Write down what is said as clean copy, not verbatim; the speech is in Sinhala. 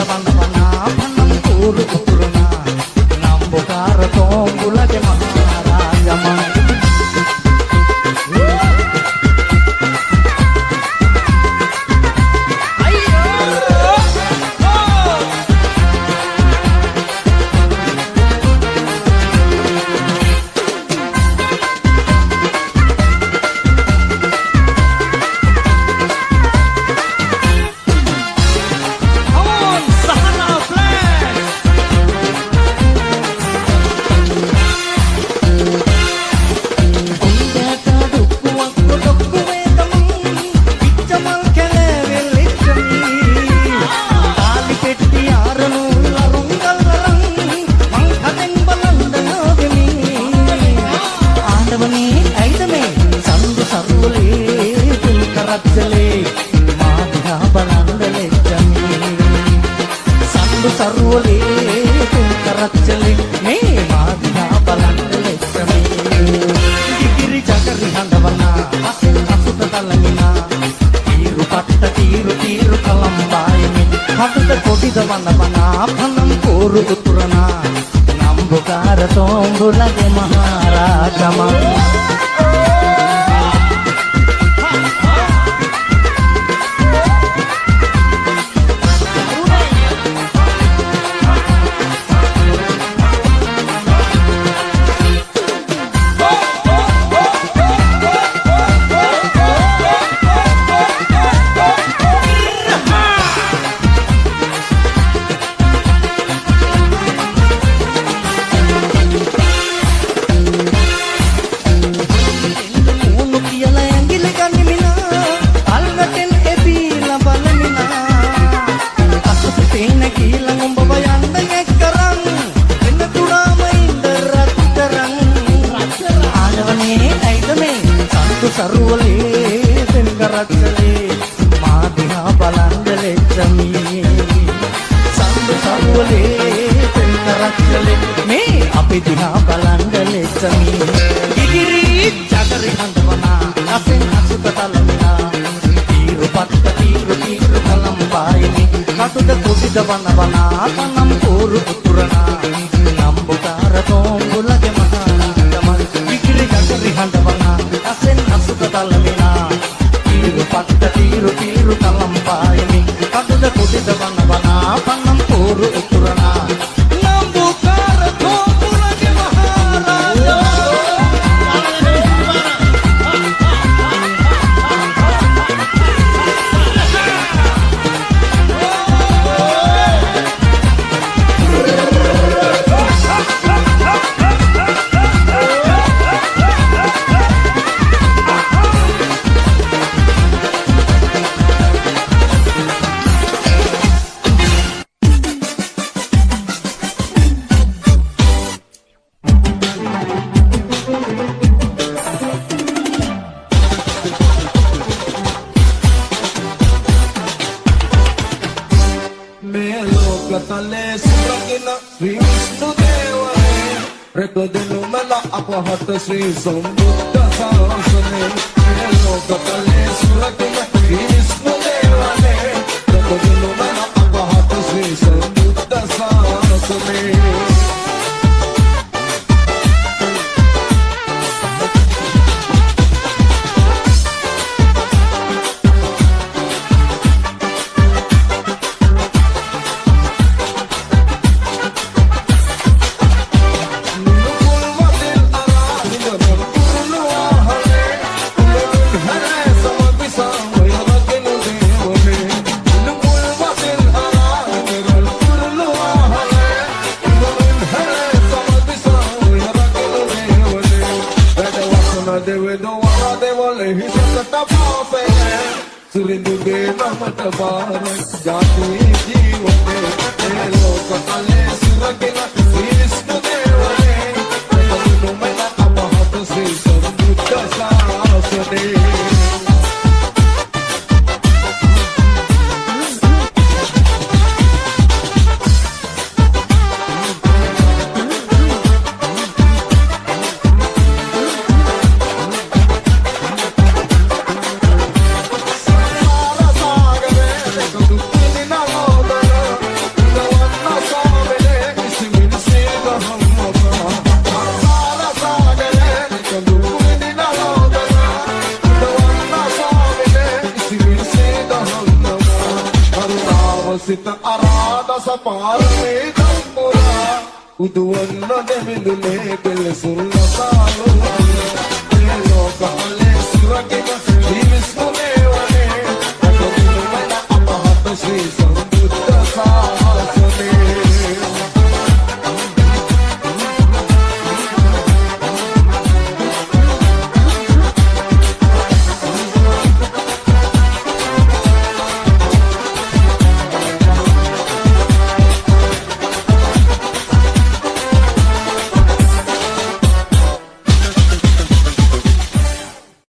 කොටිදවනවනා පනම් කෝරු උතුරනා නම්බුකාර තෝඹුලගේ මහරාජමා කොටිදවනවනා පනම් කෝරු උතුරනා නම්බුකාර තෝඹුලගේ මහරාජමා සරුවලේ දෙන්ගරක්ෂලේ මාදිහා බලන්දලේ ජමී සම්දු සරුවලේ දෙන්ගරක්ෂලේ මේ අපි දිහා බලන්දලේ ජමී ඉදිරි ජගරි හඳවනා අසෙන් අසුත තලමිනා තීරු පත්ත තීරු කලම්බායිනි කටුද කොටිදවනවනා පනම් කෝරු උතුරනා නම්බුකාර තෝඹුලගේ මහරාජමා ඉදිරි ජගරි හඳවනා අසෙන් අසුත තලමිනා තීරු පත්ත තීරු කලම්බායිනි කටුද කොටිදවනවනා පනම් කෝරු උතුරනා නම්බුකාර තෝඹුලගේ මහරාජමා अपहत श्री संबुद्ध शासने लोकतले सुरकिन विष्णु देवने तदनु मन अपहत श्री संबुद्ध शासने जाति जीवने लोकतले सुरकिन विष्णु देवने तदनु मन अपहत श्री संबुद्ध शासने සිත අරාදස පාරේ දම්පුරා උදුවන්න දෙමිදුලේ කෙලසුන් ලසාලෝ මේ ලෝකහලේ සුරකින